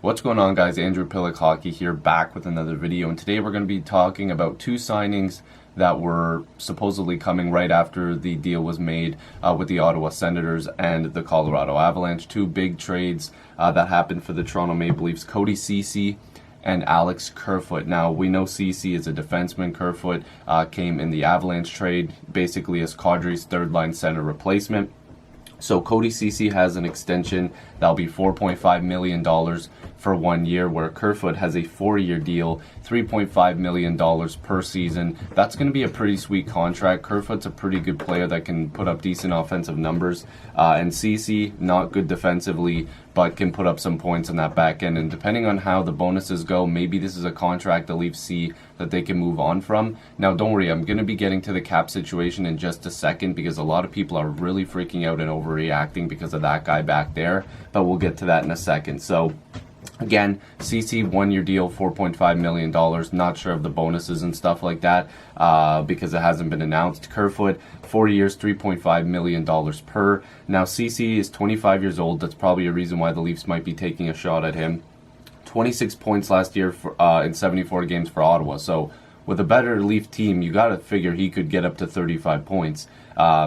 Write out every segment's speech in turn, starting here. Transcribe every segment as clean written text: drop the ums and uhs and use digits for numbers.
What's going on, guys? Andrew Piluk Hockey here, back with another video, and today we're going to be talking about two signings that were supposedly coming right after the deal was made with the Ottawa Senators and the Colorado Avalanche. Two big trades that happened for the Toronto Maple Leafs: Ceci and Alex Kerfoot. Now, we know Ceci is a defenseman. Kerfoot came in the Avalanche trade, basically as Kadri's third-line center replacement. So Ceci has an extension that'll be $4.5 million for 1 year, where Kerfoot has a 4-year deal, $3.5 million per season. That's going to be a pretty sweet contract. Kerfoot's a pretty good player that can put up decent offensive numbers, and Ceci, not good defensively, but can put up some points on that back end. And depending on how the bonuses go, maybe this is a contract the Leafs see that they can move on from. Now, don't worry, I'm going to be getting to the cap situation in just a second, because a lot of people are really freaking out and overreacting because of that guy back there, but we'll get to that in a second. So again, Ceci 1-year deal, $4.5 million. Not sure of the bonuses and stuff like that because it hasn't been announced. Kerfoot, 4 years, $3.5 million per. Now, Ceci is 25 years old. That's probably a reason why the Leafs might be taking a shot at him. 26 points last year for, in 74 games for Ottawa. So with a better Leaf team, you got to figure he could get up to 35 points.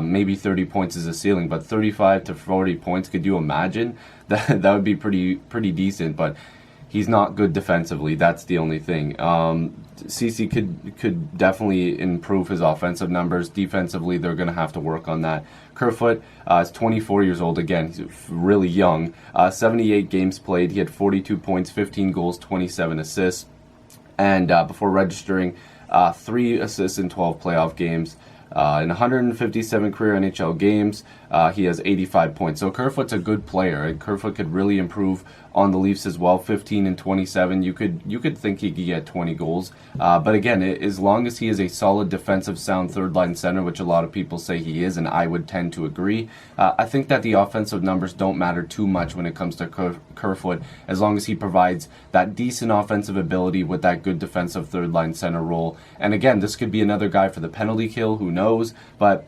Maybe 30 points is a ceiling, but 35 to 40 points, could you imagine? That would be pretty decent, but he's not good defensively. That's the only thing. Ceci could definitely improve his offensive numbers. Defensively, they're going to have to work on that. Kerfoot is 24 years old. Again, he's really young. 78 games played. He had 42 points, 15 goals, 27 assists. And before registering, 3 assists in 12 playoff games. In 157 career NHL games, he has 85 points. So Kerfoot's a good player, and Kerfoot could really improve on the Leafs as well. 15 and 27, you could think he could get 20 goals. But again, as long as he is a solid defensive sound third line center, which a lot of people say he is, and I would tend to agree, I think that the offensive numbers don't matter too much when it comes to Kerfoot, as long as he provides that decent offensive ability with that good defensive third line center role. And again, this could be another guy for the penalty kill, who knows, but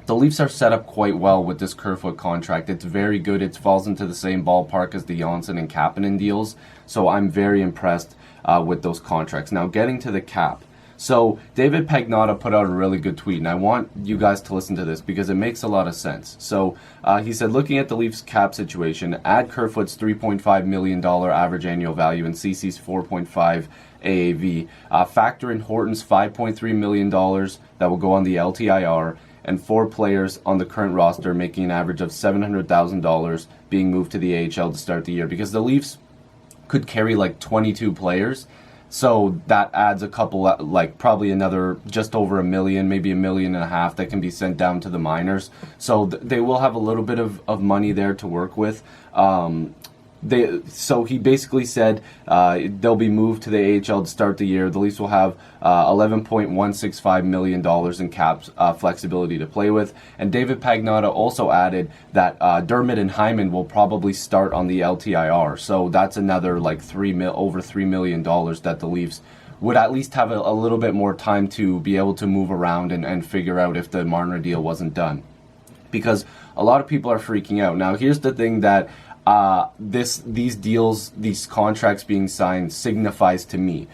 the Leafs are set up quite well with this Kerfoot contract. It's very good. It falls into the same ballpark as the Janssen and Kapanen deals. So I'm very impressed with those contracts. Now, getting to the cap. So David Pagnotta put out a really good tweet, and I want you guys to listen to this because it makes a lot of sense. So he said, looking at the Leafs cap situation, add Kerfoot's $3.5 million average annual value and Ceci's $4.5 AAV. Factor in Horton's $5.3 million that will go on the LTIR, and 4 players on the current roster making an average of $700,000 being moved to the AHL to start the year, because the Leafs could carry like 22 players. So that adds a couple, like probably another just over $1 million, maybe $1.5 million that can be sent down to the minors. So they will have a little bit of money there to work with. So he basically said they'll be moved to the AHL to start the year. The Leafs will have $11.165 million in cap flexibility to play with. And David Pagnotta also added that Dermott and Hyman will probably start on the LTIR. So that's another like over $3 million that the Leafs would at least have a little bit more time to be able to move around and figure out if the Marner deal wasn't done. Because a lot of people are freaking out. Now, here's the thing that these deals, these contracts being signed signifies to me.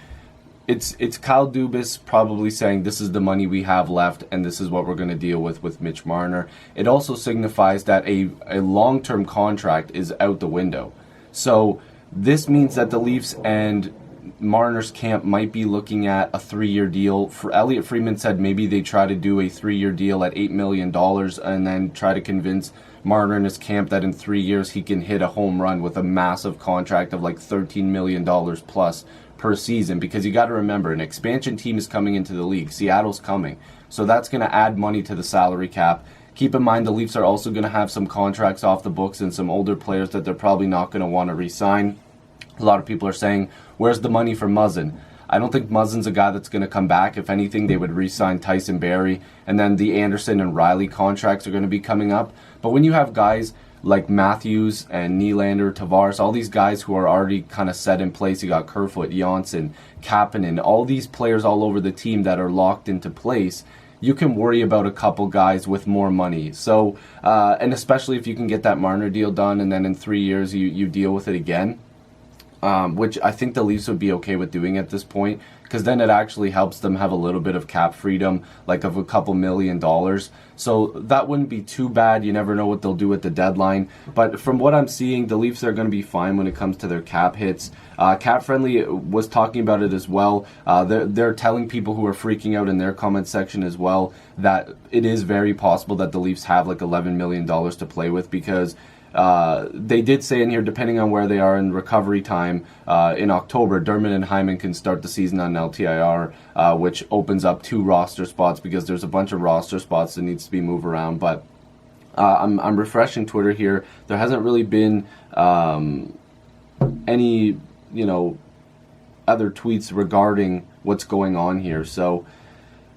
It's Kyle Dubas probably saying this is the money we have left and this is what we're going to deal with Mitch Marner. It also signifies that a long-term contract is out the window. So this means that the Leafs and Marner's camp might be looking at a 3-year deal. Elliot Friedman said maybe they try to do a 3-year deal at $8 million and then try to convince Marner and his camp that in 3 years he can hit a home run with a massive contract of like $13 million plus per season. Because you got to remember, an expansion team is coming into the league. Seattle's coming. So that's going to add money to the salary cap. Keep in mind the Leafs are also going to have some contracts off the books and some older players that they're probably not going to want to re-sign. A lot of people are saying, where's the money for Muzzin? I don't think Muzzin's a guy that's going to come back. If anything, they would re-sign Tyson Barrie, and then the Anderson and Riley contracts are going to be coming up. But when you have guys like Matthews and Nylander, Tavares, all these guys who are already kind of set in place, you got Kerfoot, Janssen, Kapanen, all these players all over the team that are locked into place, you can worry about a couple guys with more money. So, and especially if you can get that Marner deal done, and then in 3 years you deal with it again. which I think the Leafs would be okay with doing at this point, because then it actually helps them have a little bit of cap freedom, like of a couple $1 million. So that wouldn't be too bad. You never know what they'll do at the deadline. But from what I'm seeing, the Leafs are going to be fine when it comes to their cap hits. Cap Friendly was talking about it as well. They're telling people who are freaking out in their comment section as well that it is very possible that the Leafs have like $11 million to play with, because they did say in here, depending on where they are in recovery time, in October, Dermott and Hyman can start the season on LTIR, which opens up 2 roster spots, because there's a bunch of roster spots that needs to be moved around. But I'm refreshing Twitter here. There hasn't really been any, other tweets regarding what's going on here. So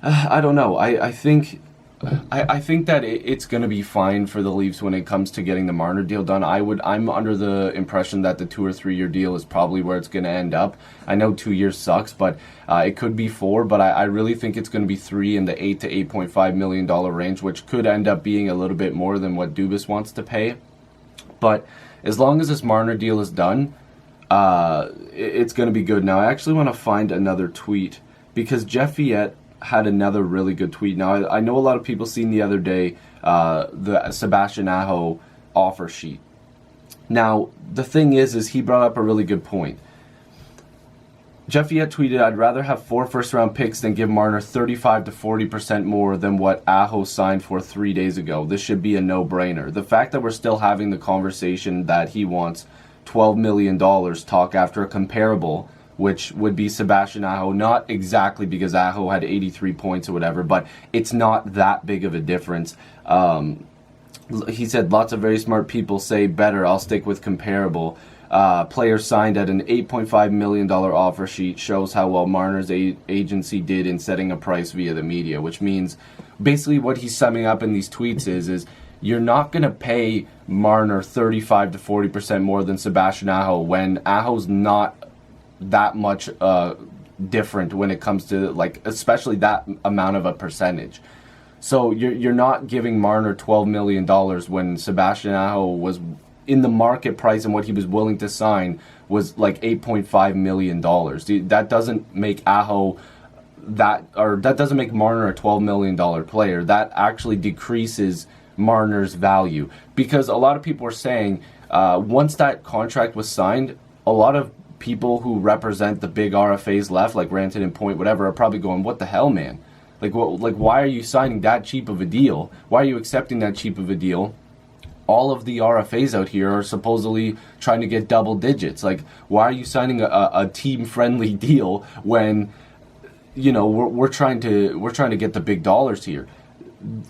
I don't know. I think that it's going to be fine for the Leafs when it comes to getting the Marner deal done. I'm under the impression that the 2 or 3 year deal is probably where it's going to end up. I know 2 years sucks, but it could be 4. But I really think it's going to be 3 in the $8 to $8.5 million range, which could end up being a little bit more than what Dubas wants to pay. But as long as this Marner deal is done, it's going to be good. Now, I actually want to find another tweet, because Jeff Viette had another really good tweet. Now, I know a lot of people seen the other day the Sebastian Aho offer sheet. Now, the thing is he brought up a really good point. Jeff Viette tweeted, "I'd rather have 4 first-round picks than give Marner 35 to 40% more than what Aho signed for 3 days ago. This should be a no-brainer." The fact that we're still having the conversation that he wants $12 million talk after a comparable, which would be Sebastian Aho, not exactly because Aho had 83 points or whatever, but it's not that big of a difference. He said, "Lots of very smart people say better. I'll stick with comparable. Player signed at an $8.5 million offer sheet shows how well Marner's agency did in setting a price via the media," which means basically what he's summing up in these tweets is you're not going to pay Marner 35 to 40% more than Sebastian Aho when Aho's not that much different when it comes to, like, especially that amount of a percentage. So you're not giving Marner $12 million when Sebastian Aho was in the market price, and what he was willing to sign was like $8.5 million. That doesn't make Aho that doesn't make Marner a $12 million player. That actually decreases Marner's value, because a lot of people are saying once that contract was signed, a lot of people who represent the big RFAs left, like Rantanen and Point, whatever, are probably going, "What the hell, man? Like, why are you signing that cheap of a deal? Why are you accepting that cheap of a deal? All of the RFAs out here are supposedly trying to get double digits. Like, why are you signing a team-friendly deal when, we're trying to get the big dollars here?"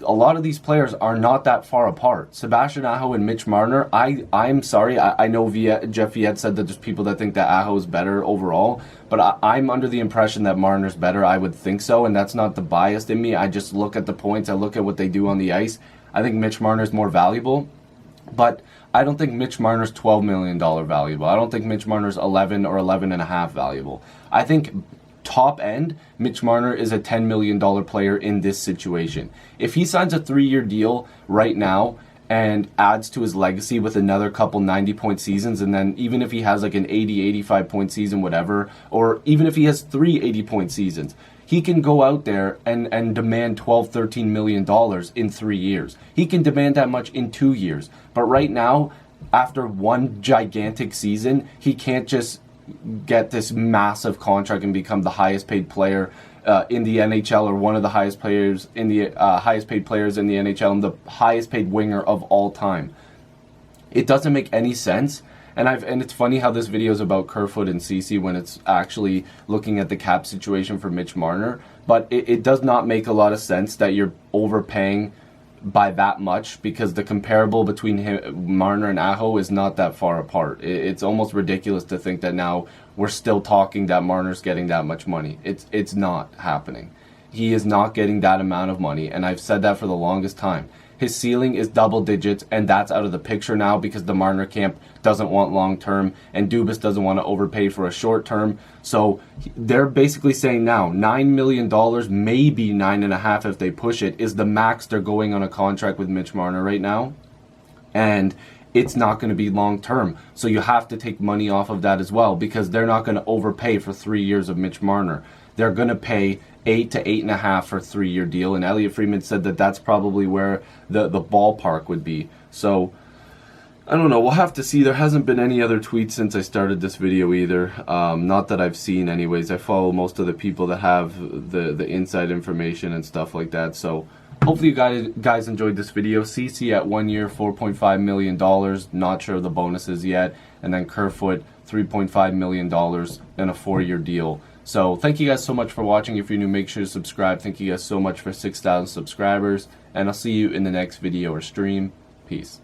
A lot of these players are not that far apart. Sebastian Aho and Mitch Marner, I'm sorry, I know Jeff Viette said that there's people that think that Aho is better overall, but I'm under the impression that Marner's better. I would think so, and that's not the bias in me. I just look at the points, I look at what they do on the ice. I think Mitch Marner's more valuable, but I don't think Mitch Marner's $12 million valuable. I don't think Mitch Marner's 11 or 11.5 valuable. I think top end, Mitch Marner is a $10 million player in this situation. If he signs a 3-year deal right now and adds to his legacy with another couple 90-point seasons, and then even if he has like an 80, 85-point season, whatever, or even if he has 3 80-point seasons, he can go out there and demand $12, $13 million in 3 years. He can demand that much in 2 years. But right now, after one gigantic season, he can't just get this massive contract and become the highest paid player in the NHL, or one of the highest players in the highest paid players in the NHL, and the highest paid winger of all time. It doesn't make any sense. And it's funny how this video is about Kerfoot and Ceci when it's actually looking at the cap situation for Mitch Marner. But it does not make a lot of sense that you're overpaying by that much, because the comparable between Marner and Aho is not that far apart. It's almost ridiculous to think that now we're still talking that Marner's getting that much money. It's not happening. He is not getting that amount of money, and I've said that for the longest time. His ceiling is double digits, and that's out of the picture now because the Marner camp doesn't want long term, and Dubas doesn't want to overpay for a short term. So they're basically saying now $9 million, maybe $9.5 if they push it, is the max they're going on a contract with Mitch Marner right now. And it's not going to be long term. So you have to take money off of that as well, because they're not going to overpay for 3 years of Mitch Marner. They're going to pay 8 to 8.5 for a 3-year deal, and Elliot Friedman said that that's probably where the ballpark would be. So I don't know, we'll have to see. There hasn't been any other tweets since I started this video either. Not that I've seen anyways. I follow most of the people that have the inside information and stuff like that. So hopefully you guys enjoyed this video. Ceci at 1 year, $4.5 million. Not sure of the bonuses yet. And then Kerfoot, $3.5 million and a 4-year deal. So thank you guys so much for watching. If you're new, make sure to subscribe. Thank you guys so much for 6,000 subscribers. And I'll see you in the next video or stream. Peace.